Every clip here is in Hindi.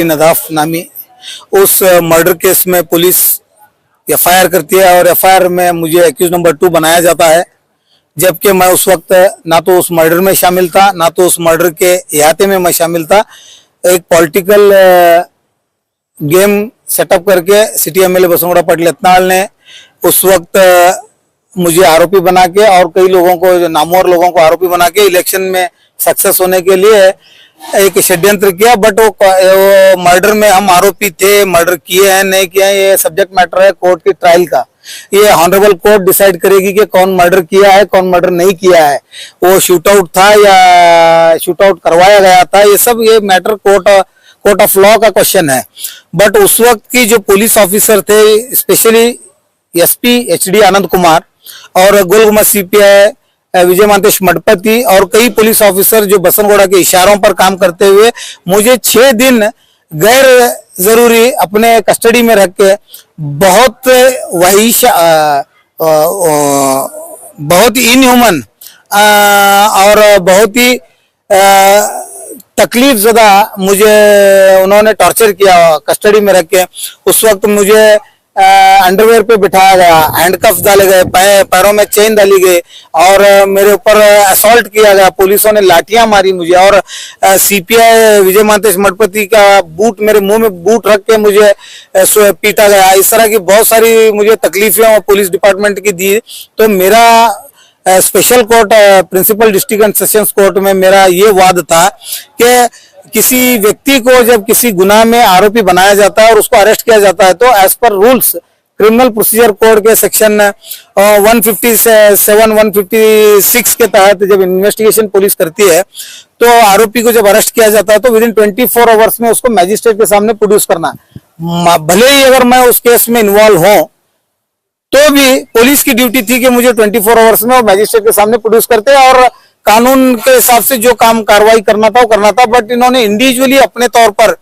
नदाफ नामी उस मर्डर केस में पुलिस एफआईआर करती है और एफआईआर में मुझे एक्यूज नंबर 2 बनाया जाता है, जबकि मैं उस वक्त ना तो उस मर्डर में शामिल था ना तो उस मर्डर के इहाते में मैं शामिल था। एक पॉलिटिकल गेम सेटअप करके सिटी एमएलए बसंगोड़ा पाटिल यत्नाल ने उस वक्त मुझे आरोपी बना के और कई लोगों को, नामवर लोगों को आरोपी बना के इलेक्शन में सक्सेस होने के लिए एक षड्यंत्र किया। बट वो मर्डर में हम आरोपी थे, मर्डर किए हैं नहीं किए हैं ये सब्जेक्ट मैटर है कोर्ट की ट्रायल का। ये ऑनरेबल कोर्ट डिसाइड करेगी कि कौन मर्डर किया है कौन मर्डर नहीं किया है, वो शूट आउट था या शूट आउट करवाया गया था, ये सब ये मैटर कोर्ट ऑफ लॉ का क्वेश्चन है। बट उस वक्त की जो पुलिस ऑफिसर थे, specially SP HD Anand Kumar और गोलगुमा सीपीआई विजय मांतेश मडपति और कई पुलिस ऑफिसर जो बसनगोड़ा के इशारों पर काम करते हुए मुझे 6 दिन गैर जरूरी अपने कस्टडी में रख के बहुत बहुत ही इनह्यूमन और बहुत ही तकलीफ ज़दा मुझे उन्होंने टॉर्चर किया कस्टडी में रख के। उस वक्त मुझे अंडरवेयर पे बिठाया गया, हैंडकफ डाले गए, पैरों में चेन डाली गई और मेरे ऊपर असॉल्ट किया गया, पुलिसों ने लाठियां मारी मुझे और सीपीआई विजय मांतेश मडपति का बूट मेरे मुंह में बूट रख के मुझे पीटा गया। इस तरह की बहुत सारी मुझे तकलीफें पुलिस डिपार्टमेंट की दी। तो मेरा special court principal district and sessions court में मेरा ये वाद था कि किसी व्यक्ति को जब किसी गुनाह में आरोपी बनाया जाता है और उसको अरेस्ट किया जाता है तो as per rules criminal procedure code के सेक्शन 157 156 के तहत जब इन्वेस्टिगेशन पुलिस करती है तो आरोपी को जब अरेस्ट किया जाता है तो विद इन 24 आवर्स में उसको मैजिस्ट्रेट के सामने प्रोड्यूस करना। भले ही अगर मैं उस केस में इन्वॉल्व हूं तो भी पुलिस की ड्यूटी थी कि मुझे 24 आवर्स में मैजिस्ट्रेट के सामने प्रोड्यूस करते और कानून के हिसाब से जो काम कार्रवाई करना था वो करना था। बट इन्होंने इंडिविजुअली अपने तौर पर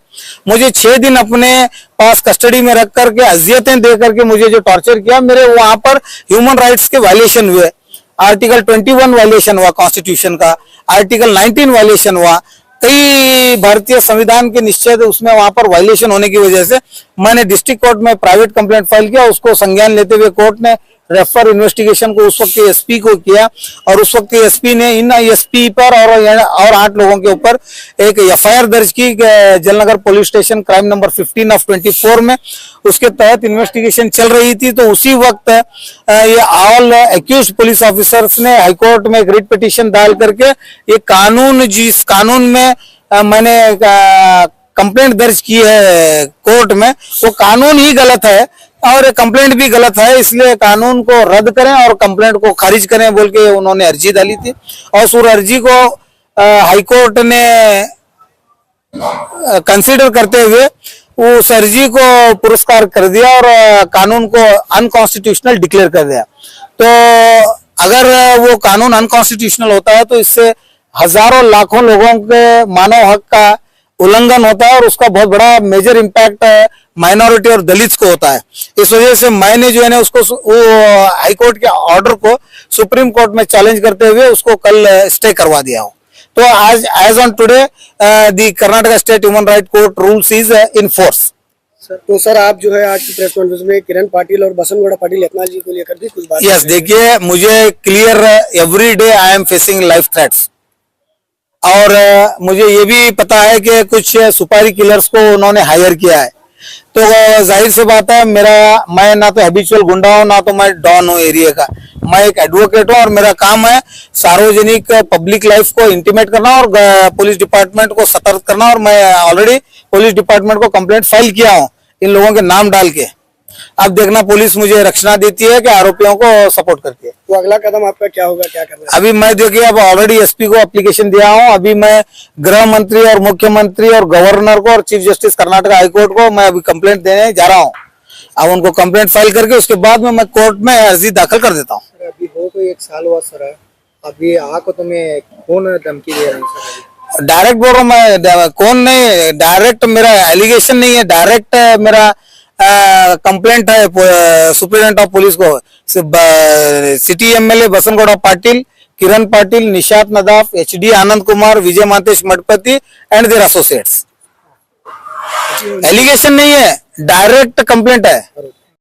मुझे 6 दिन अपने पास कस्टडी में रख करके अजियतें दे करके मुझे जो टॉर्चर किया, मेरे वहां पर ह्यूमन राइट्स के वायलेशन हुए। आर्टिकल 21 वायलेशन हुआ कॉन्स्टिट्यूशन का, आर्टिकल 19 वायलेशन हुआ, कई भारतीय संविधान के निश्चय उसमें वहां पर वायलेशन होने की वजह से मैंने डिस्ट्रिक्ट कोर्ट में प्राइवेट कंप्लेंट फाइल किया। उसको संज्ञान लेते हुए कोर्ट ने रेफर इन्वेस्टिगेशन को उस वक्त के एसपी को किया और उस वक्त के एसपी ने इन एसपी पर और 8 लोगों के ऊपर एक एफआईआर दर्ज की Jalnagar police station crime number 15 of 24 में। उसके तहत इन्वेस्टिगेशन चल रही थी तो उसी वक्त ये ऑल एक्यूज्ड पुलिस ऑफिसर्स ने हाईकोर्ट में एक रिट पिटीशन डाल करके ये कानून, जिस कानून में मैंने कंप्लेंट दर्ज की है कोर्ट में, वो कानून ही गलत है और कंप्लेंट भी गलत है, इसलिए कानून को रद्द करें और कंप्लेंट को खारिज करें बोल के उन्होंने अर्जी डाली थी। और उस अर्जी को हाईकोर्ट ने कंसीडर करते हुए उस अर्जी को पुरस्कार कर दिया और कानून को अनकॉन्स्टिट्यूशनल डिक्लेयर कर दिया। तो अगर वो कानून अनकॉन्स्टिट्यूशनल होता है तो इससे हजारों लाखों लोगों के मानव हक का उल्लंघन होता है और उसका बहुत बड़ा मेजर इम्पैक्ट माइनॉरिटी और दलित को होता है। इस वजह से मैंने जो है ना उसको हाई कोर्ट के ऑर्डर को सुप्रीम कोर्ट में चैलेंज करते हुए उसको कल स्टे करवा दिया हूं। तो आज as on today the Karnataka state human right court rules is in force. तो सर आप जो है आज की प्रेस कॉन्फ्रेंस में किरण पाटिल और बसनगोड़ा पाटिल यत्नाल जी को लेकर भी कुछ बात? यस, देखिए मुझे clear every day I am facing life threats और मुझे ये भी पता है कि कुछ सुपारी किलर्स को उन्होंने हायर किया है। तो जाहिर सी बात है मैं ना तो हैबिचुअल गुंडा हूं ना तो मैं डॉन हूं एरिया का, मैं एक एडवोकेट हूं और मेरा काम है सार्वजनिक पब्लिक लाइफ को इंटीमेट करना और पुलिस डिपार्टमेंट को सतर्क करना। और मैं ऑलरेडी पुलिस डिपार्टमेंट को कंप्लेंट फाइल किया हूं इन लोगों के नाम डाल के। अब देखना पुलिस मुझे रक्षणा देती है कि आरोपियों को सपोर्ट करती है। तो अगला कदम आपका क्या होगा, क्या करना है? अभी मैं देखिए अब ऑलरेडी एसपी को एप्लीकेशन दिया हूं। अभी मैं गृह मंत्री और मुख्यमंत्री और गवर्नर को और चीफ जस्टिस कर्नाटका हाईकोर्ट को मैं अभी कंप्लेंट देने जा रहा हूं। अब उनको कंप्लेंट फाइल करके उसके बाद में मैं कोर्ट में अर्जी दाखिल कर देता हूँ। अभी हो तो 1 साल हुआ सर, अभी आको तुम्हें कौन धमकी दे रहा है? डायरेक्ट बोल रहा हूँ मैं, कौन नहीं, डायरेक्ट मेरा एलिगेशन नहीं है, डायरेक्ट मेरा कंप्लेंट है सुप्रीडेंट ऑफ पुलिस को। City MLA Basanagouda Patil, Kiran Patil, Nishat Nadaf, HD Anand Kumar, Vijay Mantesh Madapati and their associates. की है? एलिगेशन नहीं है, डायरेक्ट कंप्लेंट है।